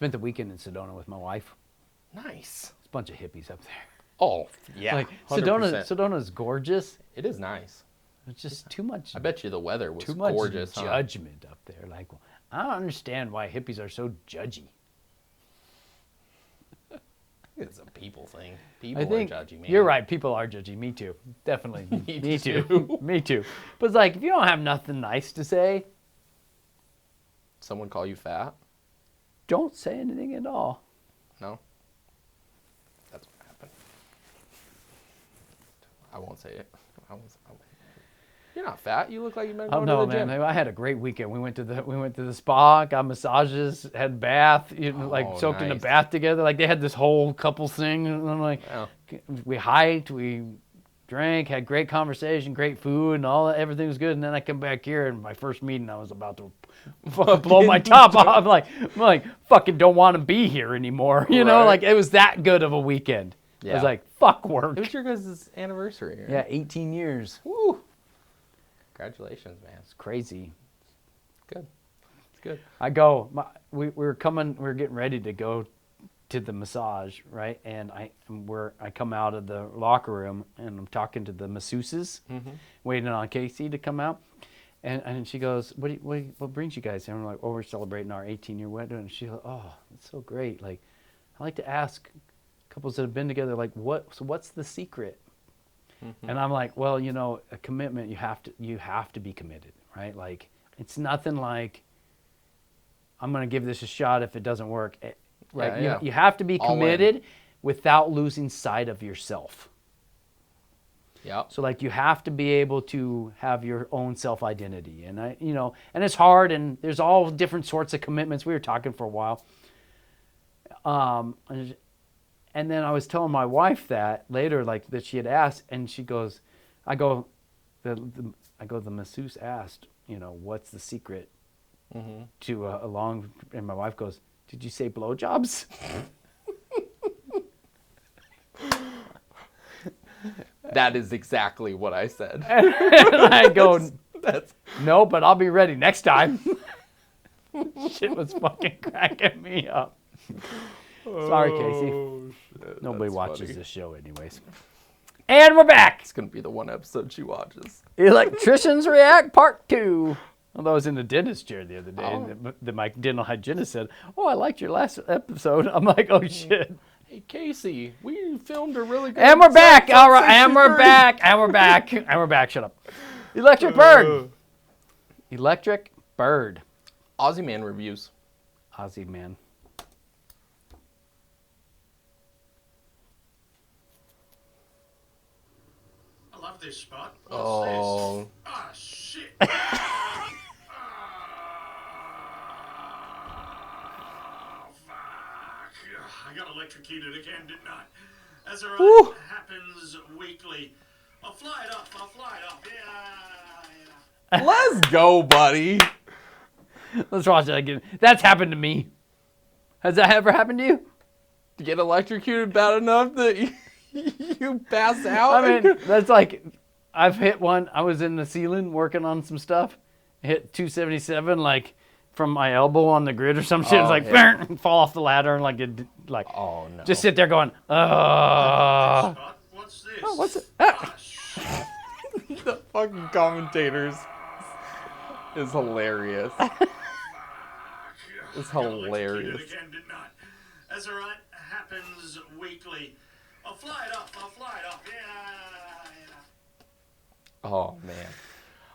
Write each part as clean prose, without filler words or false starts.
Spent the weekend in Sedona with my wife. Nice. It's a bunch of hippies up there. Oh, yeah. Like 100%. Sedona's gorgeous. It is nice. It's just too much. I bet you the weather was too much gorgeous. judgment up there. Like, I don't understand why hippies are so judgy. It's a people thing. I People think are judgy, man. you're right. People are judgy. Me too. Definitely. Me too. too. Me too. But it's like, if you don't have nothing nice to say, Someone call you fat? don't say anything at all. No. That's what happened. I won't say it. I won't. You're not fat. You look like you've been going no, to the gym. man. I had a great weekend. We went to the spa, got massages, had bath, soaked in a nice. bath together. Like, they had this whole couples thing, and I'm like, Wow. we hiked, we drank, had great conversation, great food, and everything was good. And then I come back here, and my first meeting, I was about to blow my top off. I'm like, fucking don't want to be here anymore. You know, Right. like, it was that good of a weekend. I Yeah. was like, fuck work. It was your guys' anniversary, right? Yeah, 18 years. Woo. Congratulations, man. It's crazy. Good. It's good. We were getting ready to go to the massage, right? And I come out of the locker room, and I'm talking to the masseuses, waiting on Casey to come out. And she goes, what brings you guys here? And I'm like, oh, we're celebrating our 18-year wedding. And she goes, oh, that's so great. Like, I like to ask couples that have been together, like, what's the secret? And I'm like, well, a commitment, you have to be committed, right? Like, it's nothing like, I'm going to give this a shot if it doesn't work. Right? Yeah. You have to be All in. committed without losing sight of yourself. Yeah. So, like, you have to be able to have your own self-identity. And and it's hard, and there's all different sorts of commitments. We were talking for a while. And then I was telling my wife that later, like, that she had asked, and she goes, the masseuse asked, what's the secret to a long, and my wife goes, did you say blowjobs? That is exactly what I said. And I go, That's no, but I'll be ready next time. Shit was fucking cracking me up. Sorry, Casey. shit. Nobody That's watches funny. this show anyways. And we're back. It's gonna be the one episode she watches. Electricians React Part 2. Although I was in the dentist chair the other day, Oh. and my dental hygienist said, oh, I liked your last episode. I'm like, oh, shit. Hey Casey, we filmed a really good. And we're back. episode All right, and we're 63. back. And we're back. And we're back. Shut up. Electric Bird. Electric Bird. Aussie Man reviews. Aussie man. I love this spot. What's Oh. this? Ah, shit. Fuck. I got electrocuted again, didn't I? As it Woo. happens weekly. I'll fly it up. Yeah. Let's go, buddy. Let's watch that again. That's happened to me. Has that ever happened to you? To get electrocuted bad enough that you pass out. I mean, that's like, I've hit one. I was in the ceiling working on some stuff. Hit 277, like, from my elbow on the grid or some shit. Oh, It's like, yeah. fall off the ladder and Oh no. just sit there going, Spot. What's this? oh, what's it? Ah, shit. The fucking commentators is hilarious. It's I got hilarious. electrocuted again, didn't I? As it happens weekly. I'll fly it up. Yeah. Oh man.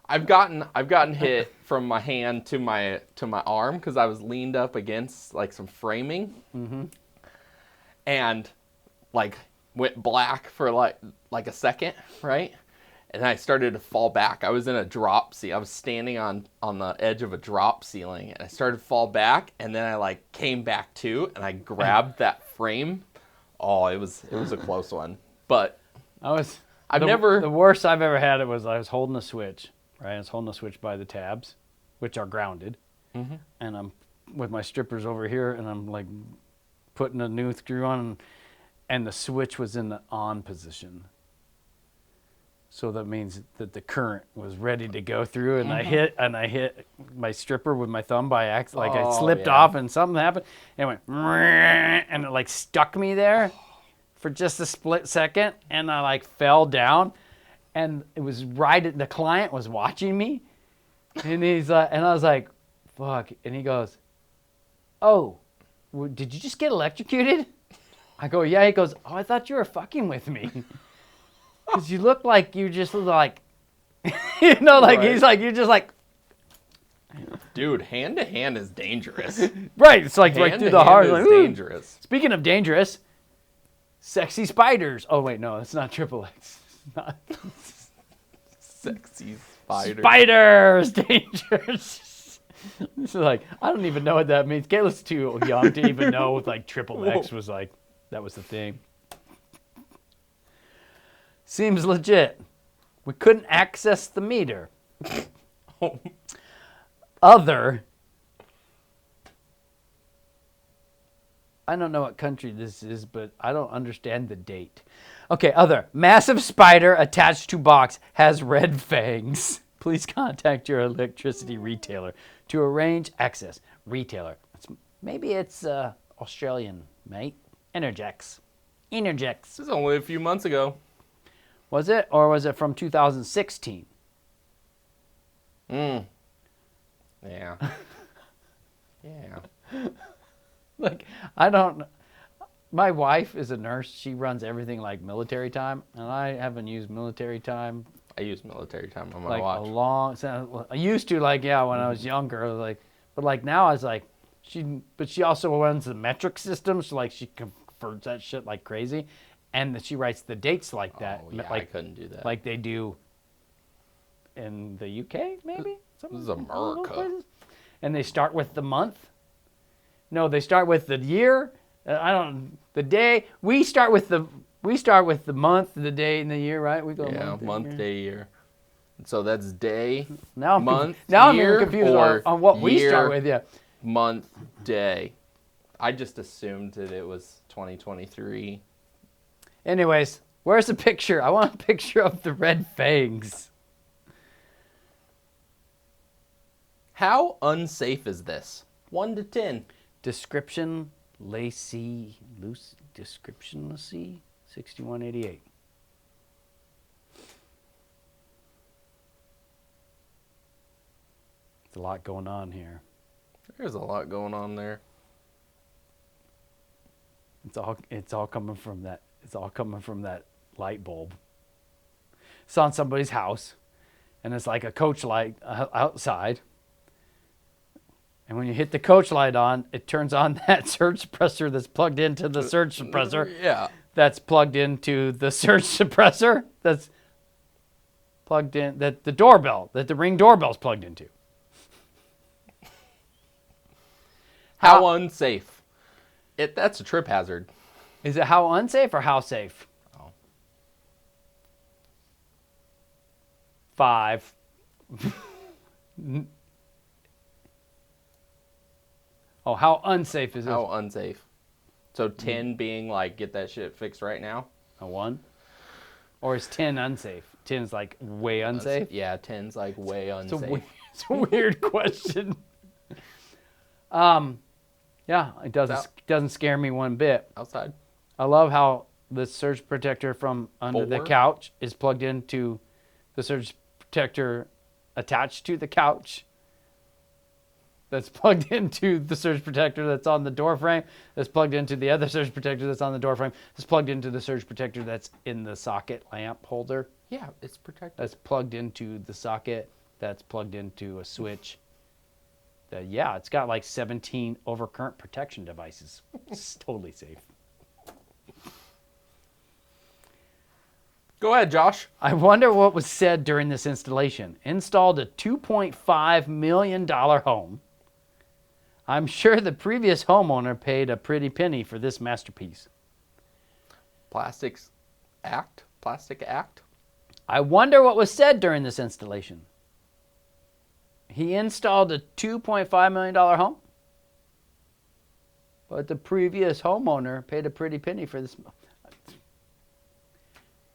I've gotten hit from my hand to my arm because I was leaned up against like some framing, and like went black for like a second, right? And I started to fall back. I was in a drop ceiling. I was standing on the edge of a drop ceiling, and I started to fall back, and then I like came back to, and I grabbed that frame. Oh, it was a close one, but The worst I've ever had it was I was holding a switch, right? I was holding a switch by the tabs, which are grounded. And I'm with my strippers over here, and I'm like putting a new screw on, and the switch was in the on position. So that means that the current was ready to go through, and Mm-hmm. I hit my stripper with my thumb by accident. Like I Oh, slipped yeah. off, and something happened, and it went, and it like stuck me there for just a split second, and I like fell down, and it was the client was watching me, and and I was like, fuck, and he goes, oh, did you just get electrocuted? I go, yeah. He goes, oh, I thought you were fucking with me. Because you look like you just like, like Right. he's like, you're just like, Dude, hand to hand is dangerous. right. It's like right Hand through to the heart. hand Like, is "Ooh." dangerous. Speaking of dangerous, sexy spiders. Oh, wait, no, it's not triple X. It's not. Sexy spider. Spiders, dangerous. This is like, I don't even know what that means. Kayla's too young to even know if like triple X was like, that was the thing. Seems legit. We couldn't access the meter. Other. I don't know what country this is, but I don't understand the date. Okay, other. Massive spider attached to box has red fangs. Please contact your electricity retailer to arrange access. Retailer. Maybe it's Australian, mate. Energex. This is only a few months ago. Was it? Or was it from 2016? Yeah. Yeah. Like, I don't. My wife is a nurse. She runs everything like military time, and I haven't used military time I use military time on my like watch. a long. I used to when I was younger, like, but like now I was like, she also runs the metric system, so like she converts that shit like crazy, and that she writes the dates like that, Oh, yeah, I like couldn't do that. like they do in the UK, maybe. This is Some of those America. places. And they start with the month. No, they start with the year. The day. We start with the month, the day, and the year, right? We go Yeah, month, year. day, year. So that's day, Now month, I'm year, even confused or on what we year, start with. Yeah. month, day. I just assumed that it was 2023. Anyways, where's the picture? I want a picture of the red fangs. How unsafe is this? 1 to 10. Description, Lacey, loose description, let's see, 6188. There's a lot going on here. There's a lot going on there. It's all coming from that. It's all coming from that light bulb. It's on somebody's house, and it's like a coach light outside. And when you hit the coach light on, it turns on that surge suppressor that's plugged into the surge suppressor. Yeah. That's plugged into the surge suppressor. That's plugged in. That the doorbell. That the Ring doorbell's plugged into. How unsafe? That's a trip hazard. Is it how unsafe or how safe? Oh. 5. Oh, how unsafe is it? How unsafe? So 10 being like, get that shit fixed right now? A 1? Or is 10 unsafe? 10's like way unsafe? Yeah, 10's like way It's a, unsafe. it's a weird question. Yeah, it doesn't scare me one bit. Outside. I love how the surge protector from under the 4? couch is plugged into the surge protector attached to the couch. That's plugged into the surge protector that's on the door frame. That's plugged into the other surge protector that's on the door frame. That's plugged into the surge protector that's in the socket lamp holder. Yeah, it's protected. That's plugged into the socket. That's plugged into a switch. Yeah, it's got like 17 overcurrent protection devices. It's totally safe. Go ahead, Josh. I wonder what was said during this installation. Installed a $2.5 million home. I'm sure the previous homeowner paid a pretty penny for this masterpiece. Plastic Act. I wonder what was said during this installation. He installed a $2.5 million home, but the previous homeowner paid a pretty penny for this.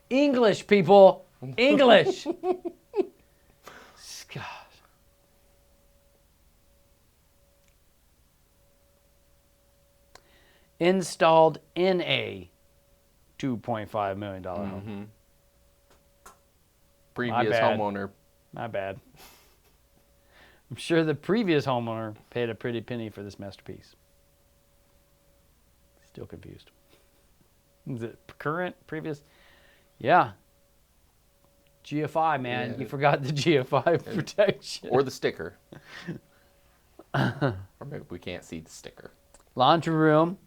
English, people. English. God. Installed in a $2.5 million home. Previous bad. homeowner. My bad. I'm sure the previous homeowner paid a pretty penny for this masterpiece. Still confused. Is it current, previous? Yeah. GFI, man. Yeah. You forgot the GFI protection. Or the sticker. Or maybe we can't see the sticker. Laundry room.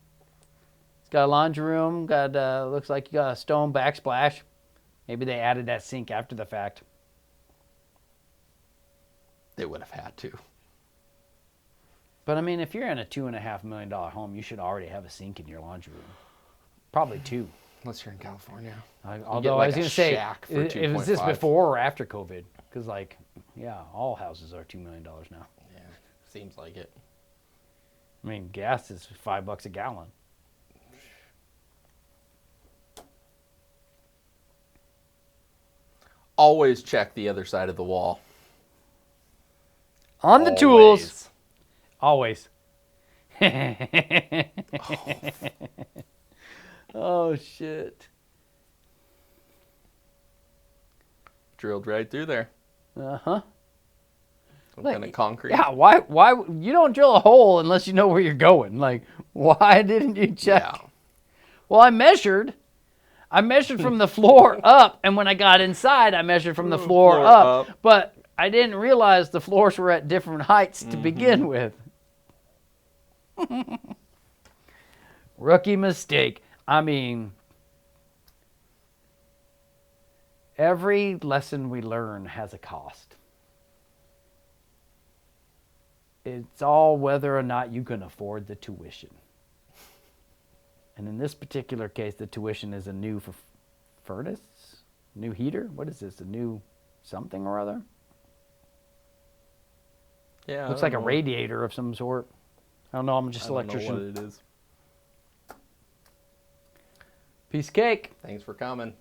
It's got a laundry room. Got looks like you got a stone backsplash. Maybe they added that sink after the fact. They would have had to. But I mean, if you're in a $2.5 million home, you should already have a sink in your laundry room. Probably two. Unless you're in California. Although like I was a going to say, shack for was this 2.5. before or after COVID? Because, like, yeah, all houses are $2 million now. Yeah, seems like it. I mean, gas is $5 a gallon. Always check the other side of the wall. On the tools. Always. Oh, shit. Drilled right through there. Uh-huh. Some kind of concrete. Yeah, why you don't drill a hole unless you know where you're going? Like, why didn't you check? Yeah. Well, I measured from the floor up, and when I got inside, I measured from the floor up, but I didn't realize the floors were at different heights to begin with. Rookie mistake. I mean, every lesson we learn has a cost. It's all whether or not you can afford the tuition. And in this particular case, the tuition is a new furnace, new heater. What is this? A new something or other? Yeah. Looks like a radiator of some sort. I don't know. I'm just an electrician. I don't know what it is. Piece of cake. Thanks for coming.